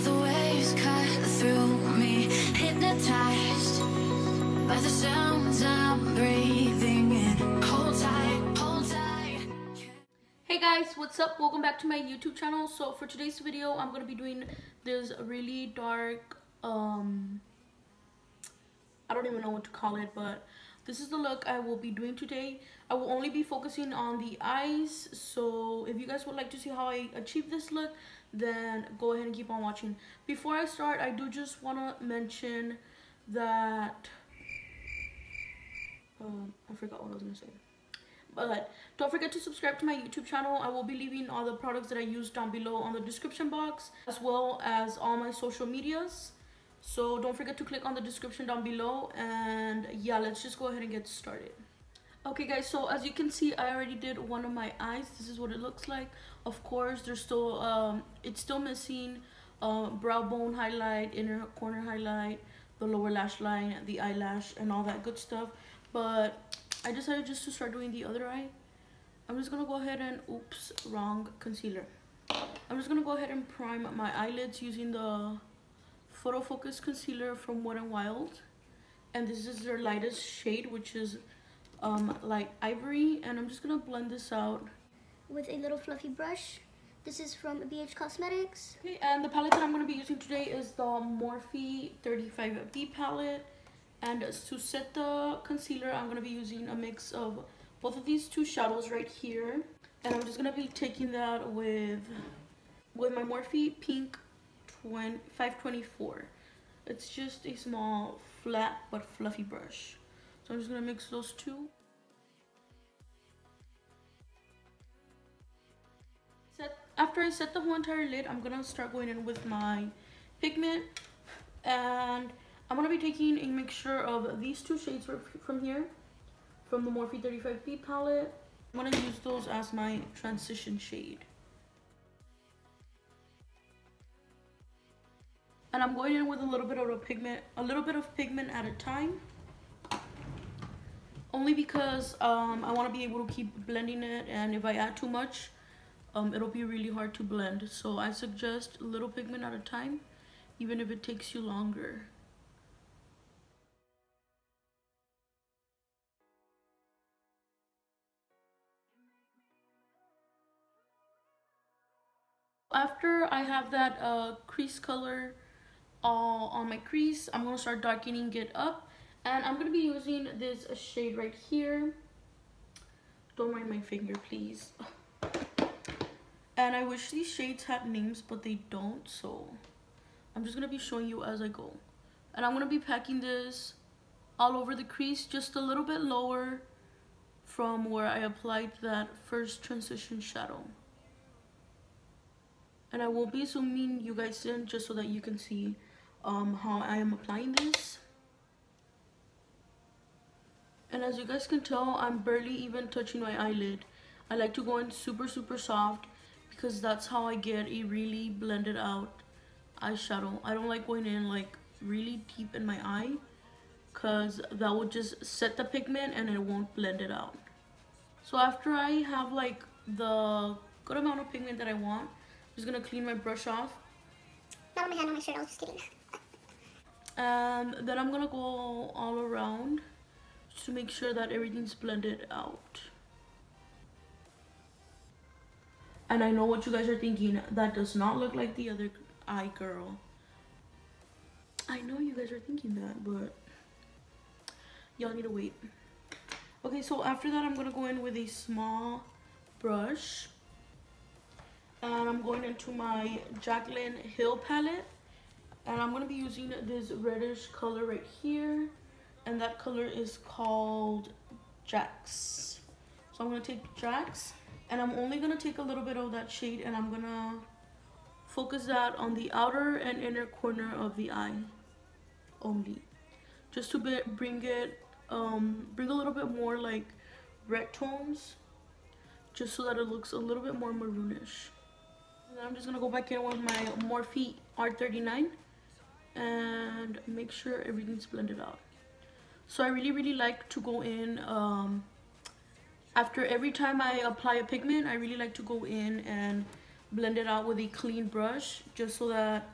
the waves cut through me, hypnotized by the sounds I'm breathing in. Hold tight, hold tight. Hey guys, what's up? Welcome back to my YouTube channel. So for today's video, I'm gonna be doing this really dark, I don't even know what to call it, but this is the look I will be doing today. I will only be focusing on the eyes, so if you guys would like to see how I achieve this look, then go ahead and keep on watching. Before I start, I do just want to mention that I forgot what I was gonna say, but don't forget to subscribe to my YouTube channel. I will be leaving all the products that I use down below on the description box, as well as all my social medias. So don't forget to click on the description down below, and yeah, let's just go ahead and get started. Okay guys, so as you can see, I already did one of my eyes. This is what it looks like. Of course, there's still it's still missing brow bone highlight, inner corner highlight, the lower lash line, the eyelash, and all that good stuff. But I decided just to start doing the other eye. I'm just gonna go ahead and, oops, wrong concealer. I'm just gonna go ahead and prime my eyelids using the Photo Focus concealer from Wet n Wild, and this is their lightest shade, which is light ivory, and I'm just gonna blend this out with a little fluffy brush. This is from BH Cosmetics. Okay, and the palette that I'm gonna be using today is the Morphe 35B palette, and to set the concealer, I'm gonna be using a mix of both of these two shadows right here, and I'm just gonna be taking that with my Morphe Pink 524. It's just a small flat but fluffy brush, so I'm just gonna mix those two. After I set the whole entire lid, I'm gonna start going in with my pigment, and I'm gonna be taking a mixture of these two shades from here, from the Morphe 35B palette. I'm gonna use those as my transition shade. And I'm going in with a little bit of pigment at a time, only because I want to be able to keep blending it, and if I add too much, it'll be really hard to blend. So I suggest a little pigment at a time, even if it takes you longer. After I have that crease color all on my crease, I'm gonna start darkening it up, and I'm gonna be using this shade right here. Don't mind my finger, please. And I wish these shades had names, but they don't, so I'm just gonna be showing you as I go. And I'm gonna be packing this all over the crease, just a little bit lower from where I applied that first transition shadow. And I will be zooming you guys in just so that you can see how I am applying this. And as you guys can tell, I'm barely even touching my eyelid. I like to go in super soft, because that's how I get a really blended out eyeshadow. I don't like going in like really deep in my eye, because that will just set the pigment and it won't blend it out. So after I have like the good amount of pigment that I want, I'm just gonna clean my brush off. Not on my hand, on my shirt, I was just kidding. And then I'm gonna go all around just to make sure that everything's blended out. And I know what you guys are thinking, that does not look like the other eye, girl. I know you guys are thinking that, but y'all need to wait. Okay, so after that, I'm gonna go in with a small brush, and I'm going into my Jaclyn Hill palette, and I'm gonna be using this reddish color right here, and that color is called Jax. So I'm gonna take Jax, and I'm only gonna take a little bit of that shade, and I'm gonna focus that on the outer and inner corner of the eye only, just to bring a little bit more like red tones, just so that it looks a little bit more maroonish. And then I'm just gonna go back in with my Morphe R39 and make sure everything's blended out. So I really like to go in after every time I apply a pigment. I really like to go in and blend it out with a clean brush, just so that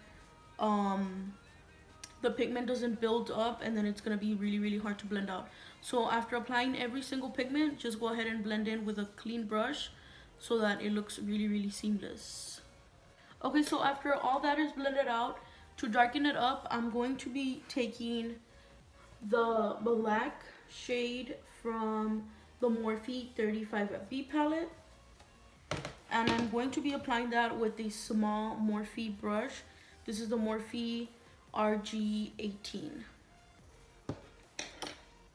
the pigment doesn't build up, and then it's gonna be really hard to blend out. So after applying every single pigment, just go ahead and blend in with a clean brush so that it looks really seamless. Okay, so after all that is blended out, to darken it up, I'm going to be taking the black shade from the Morphe 35B palette, and I'm going to be applying that with a small Morphe brush. This is the Morphe RG18.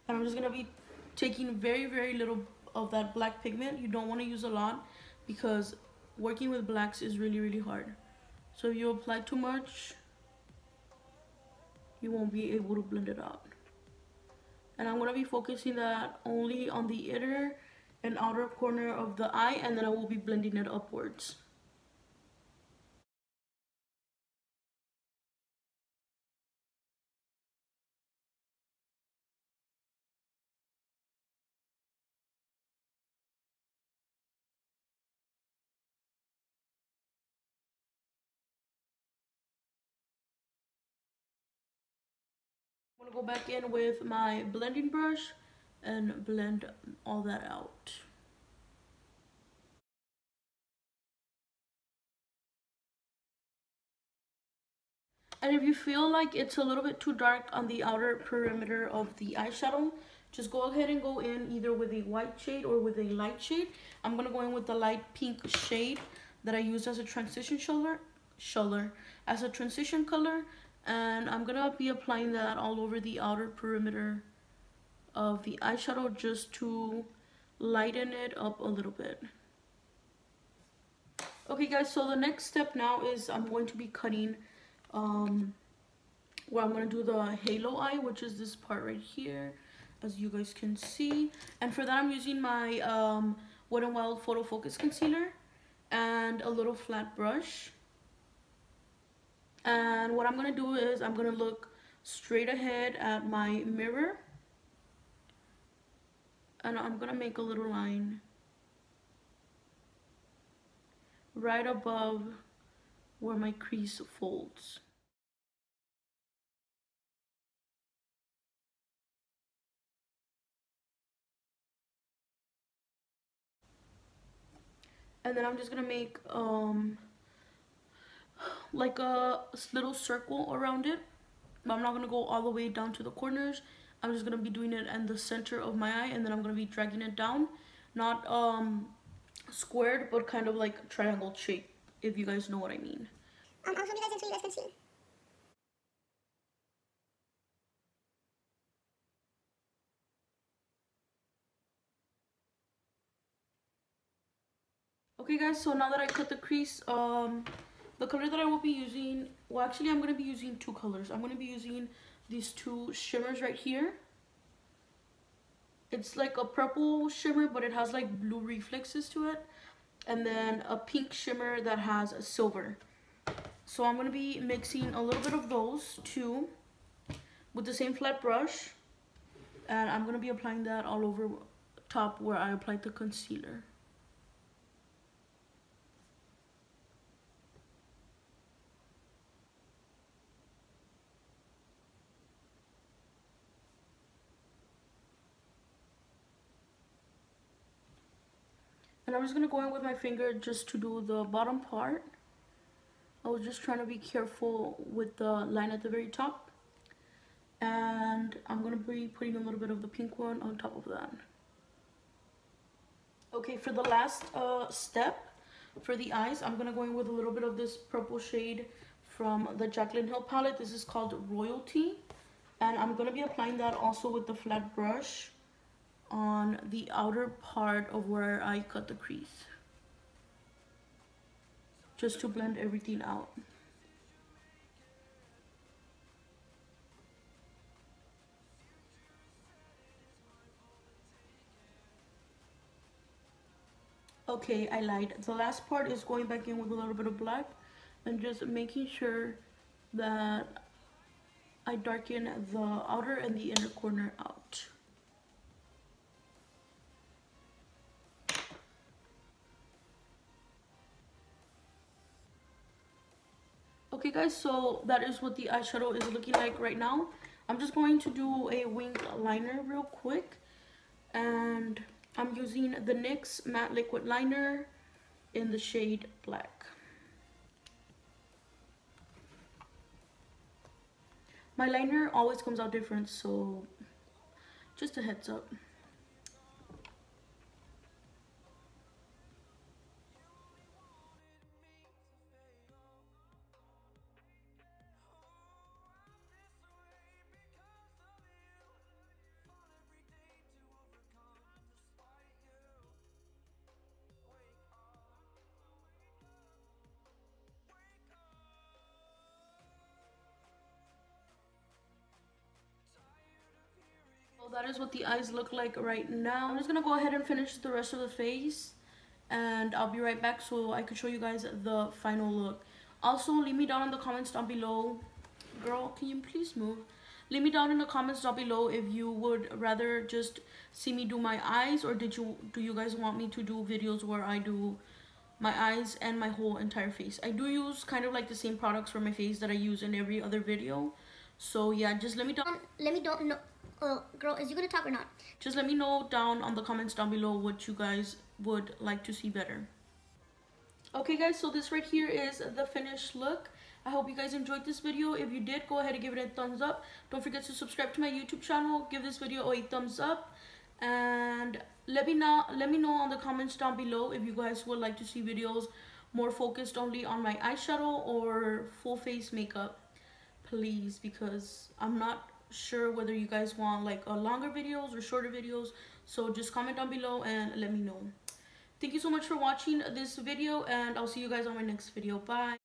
And I'm just gonna be taking very little of that black pigment. You don't want to use a lot because working with blacks is really hard. So if you apply too much, you won't be able to blend it out. And I'm gonna be focusing that only on the inner and outer corner of the eye, and then I will be blending it upwards. I'm gonna go back in with my blending brush and blend all that out. And if you feel like it's a little bit too dark on the outer perimeter of the eyeshadow, just go ahead and go in either with a white shade or with a light shade. I'm gonna go in with the light pink shade that I use as a transition color, and I'm gonna be applying that all over the outer perimeter of the eyeshadow just to lighten it up a little bit. Okay guys, so the next step now is I'm going to be cutting where I'm going to do the halo eye, which is this part right here, as you guys can see. And for that I'm using my Wet n Wild Photo Focus Concealer and a little flat brush. And what I'm going to do is I'm going to look straight ahead at my mirror, and I'm going to make a little line right above where my crease folds. And then I'm just gonna make like a little circle around it, but I'm not gonna go all the way down to the corners. I'm just gonna be doing it in the center of my eye, and then I'm gonna be dragging it down, not squared, but kind of like triangle shape, if you guys know what I mean. I'll zoom you guys in so you guys can see. Okay guys, so now that I cut the crease, the color that I will be using, well actually I'm going to be using two colors. I'm going to be using these two shimmers right here. It's like a purple shimmer, but it has like blue reflexes to it. And then a pink shimmer that has a silver. So I'm going to be mixing a little bit of those two with the same flat brush. And I'm going to be applying that all over top where I applied the concealer. And I'm just going to go in with my finger just to do the bottom part. I was just trying to be careful with the line at the very top. And I'm going to be putting a little bit of the pink one on top of that. Okay, for the last step, for the eyes, I'm going to go in with a little bit of this purple shade from the Jaclyn Hill palette. This is called Royalty. And I'm going to be applying that also with the flat brush on the outer part of where I cut the crease, just to blend everything out. Okay, I lied. The last part is going back in with a little bit of black and just making sure that I darken the outer and the inner corner out. Okay guys, so that is what the eyeshadow is looking like right now. I'm just going to do a winged liner real quick, and I'm using the NYX matte liquid liner in the shade black. My liner always comes out different, so just a heads up. So that is what the eyes look like right now. I'm just gonna go ahead and finish the rest of the face, and I'll be right back so I can show you guys the final look. Also, leave me down in the comments down below. Girl, can you please move? Leave me down in the comments down below if you would rather just see me do my eyes, or do you guys want me to do videos where I do my eyes and my whole entire face. I do use kind of like the same products for my face that I use in every other video. So yeah, just let me know. Girl, is you gonna talk or not? Just let me know down on the comments down below what you guys would like to see better. Okay guys, so this right here is the finished look. I hope you guys enjoyed this video. If you did, go ahead and give it a thumbs up. Don't forget to subscribe to my YouTube channel. Give this video a thumbs up, and let me know on the comments down below if you guys would like to see videos more focused only on my eyeshadow or full face makeup, please, because I'm not sure whether you guys want like longer videos or shorter videos. So just comment down below and let me know. Thank you so much for watching this video, and I'll see you guys on my next video. Bye.